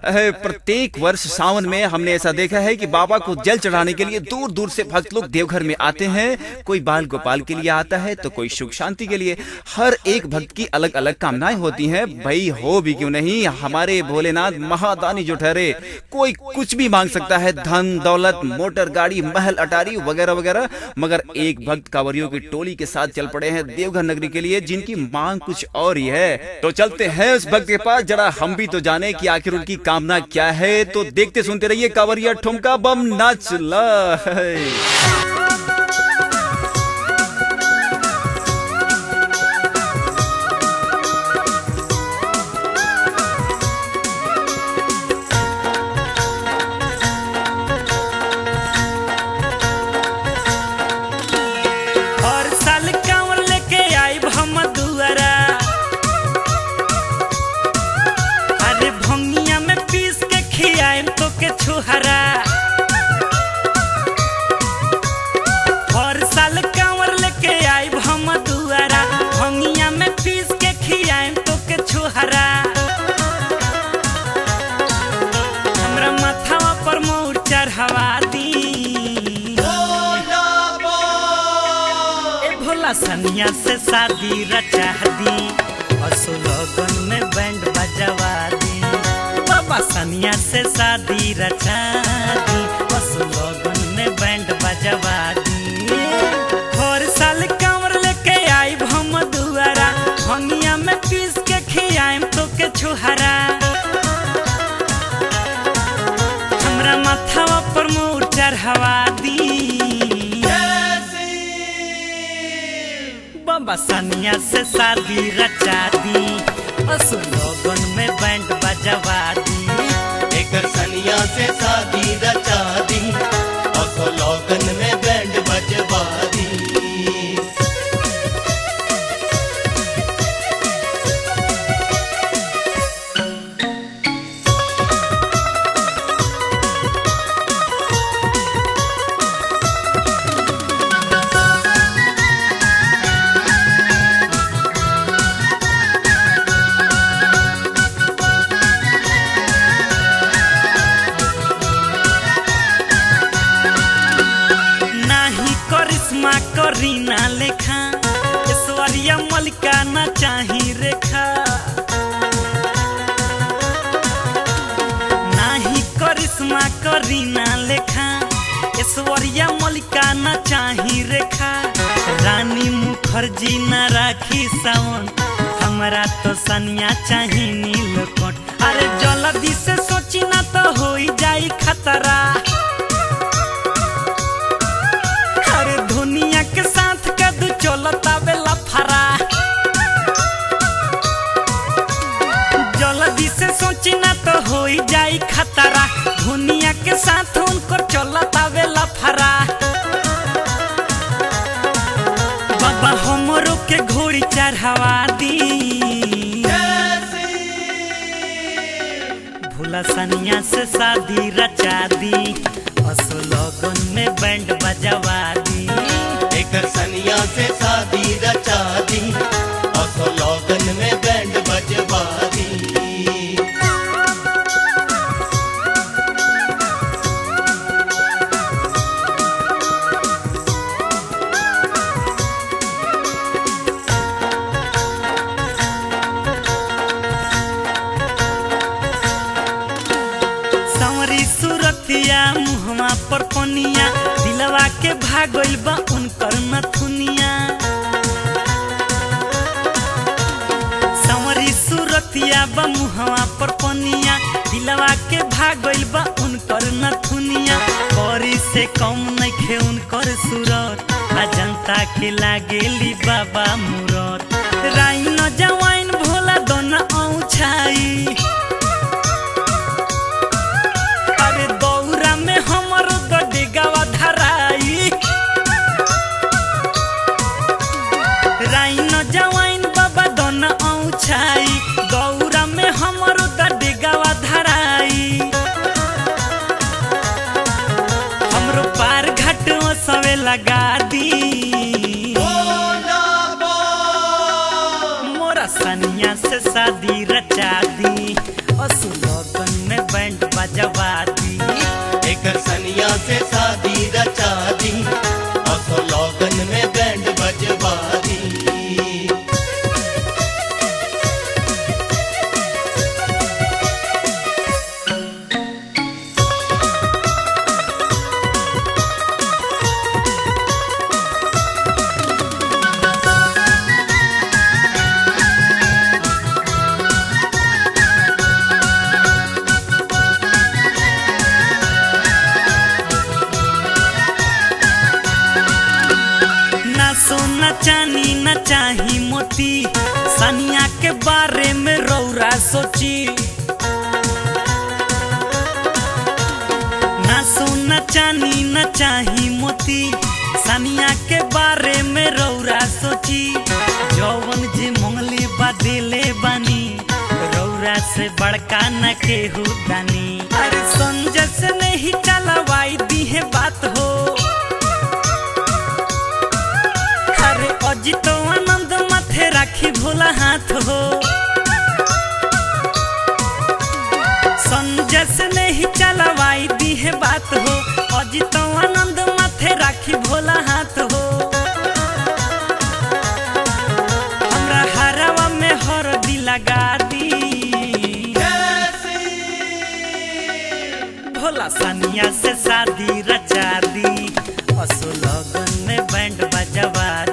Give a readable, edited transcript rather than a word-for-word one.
प्रत्येक वर्ष सावन में हमने ऐसा देखा है कि बाबा को जल चढ़ाने के लिए दूर दूर से भक्त लोग देवघर में आते हैं। कोई बाल गोपाल के लिए आता है तो कोई सुख शांति के लिए। हर एक भक्त की अलग अलग कामनाएं होती हैं। भाई हो भी क्यों नहीं, हमारे भोलेनाथ महादानी जो ठहरे, कोई कुछ भी मांग सकता है, धन दौलत, मोटर गाड़ी, महल अटारी वगैरह वगैरह। मगर एक भक्त कांवरियों की टोली के साथ चल पड़े हैं देवघर नगरी के लिए, जिनकी मांग कुछ और ही है। तो चलते हैं उस भक्त के पास, जरा हम भी तो जाने कि आखिर उनकी कामना क्या है। तो देखते सुनते रहिए कांवरिया ठुमका बम नाच ला। छुहरा हर साल कांवर लेके आइब हम दुआरा, भंगिया में पीस के खियाइम तो के छुहरा। हमरा माथावा पर मोर चढ़ावा दी, ए भोला सनिया से शादी रचा दी, असो लगन में बैंड बजवा दी। सनिया से शादी रचा दी, बस लोगन में बैंड बजवा दी। हर साल कांवर लेके आइब हम दुआरा, भंगिया में पीस के खियाइम तो के छुहरा। हमरा माथावा पर मोर चढ़ावा दी, बाबा सनिया से शादी रचा दी, बस लोगन में बैंड बजवा दी। सनिया से शादी रचा दी, और लोगन में बैंड बजवा दी। करीना लेखा ऐश्वर्या मलिका ना चाही रेखा, नाही करिश्मा करीना लेखा ऐश्वर्या मलिका ना चाही रेखा। रानी मुखर्जी ना राखी सावन, हमरा तो सनिया चाही नीलकंठ। अरे जल्दी से सोची ना तो हो जाई खतरा, दुनिया के साथ कदू चलता बेला फरा। जल्दी से सोची ना तो हो जाई खतरा, दुनिया के साथ उनको चलता बेला फरा। बाबा हमरो के घोड़ी चढ़ावा दी, भोला सनिया से शादी रचा दी, असो लोगन में बैंड बजवा दी। सनिया से शादी रचा दी, और लोगन में बैंड बजवा दी। संवरी सूरतिया मुहमा पर पनिया, दिलवा के भागल बा उनकर नथुनिया। संवरी सूरतिया बा मुहवा पर पनिया, दिलवा के भागल बा उनकर नथुनिया। करी से कम नइखे उनकर सूरत, आ जनता के लागेली बाबा मूरत। राइन जवाइन भोला दोना औछाई, अरे दौरा में हमर गडेगावा धराई। राइन जवाइन बाबा दोना औछाई, दौरा में हमर गडेगावा धराई। हमरो पार घाट सवे लगा दी, मोरा सनिया से शादी रचा दी, असु लगन में बैंड बजवा दी। एकर सनिया से शादी रचा दी, असो लगन में बैंड बजवा दी। सोना चानी न चाही मोती, सनिया के बारे में रौरा सोची। ना सोना चानी न चाही मोती, सनिया के बारे में रौरा सोची। जौवन जी मंगली बदले बानी, रौरा से बड़का न केहू दानी। अरे संजय से नहीं चलवाई दी है बात हो, अजी तो आनंद माथे राखी भोला हाथ हो। संजय से नहीं चलवाई दी है बात हो, अजी तो आनंद माथे राखी भोला हाथ हो। हमरा हरवा में हरदी लगा दी, भोला सनिया से शादी रचा दी। असो लगन में बैंड बजवा दी।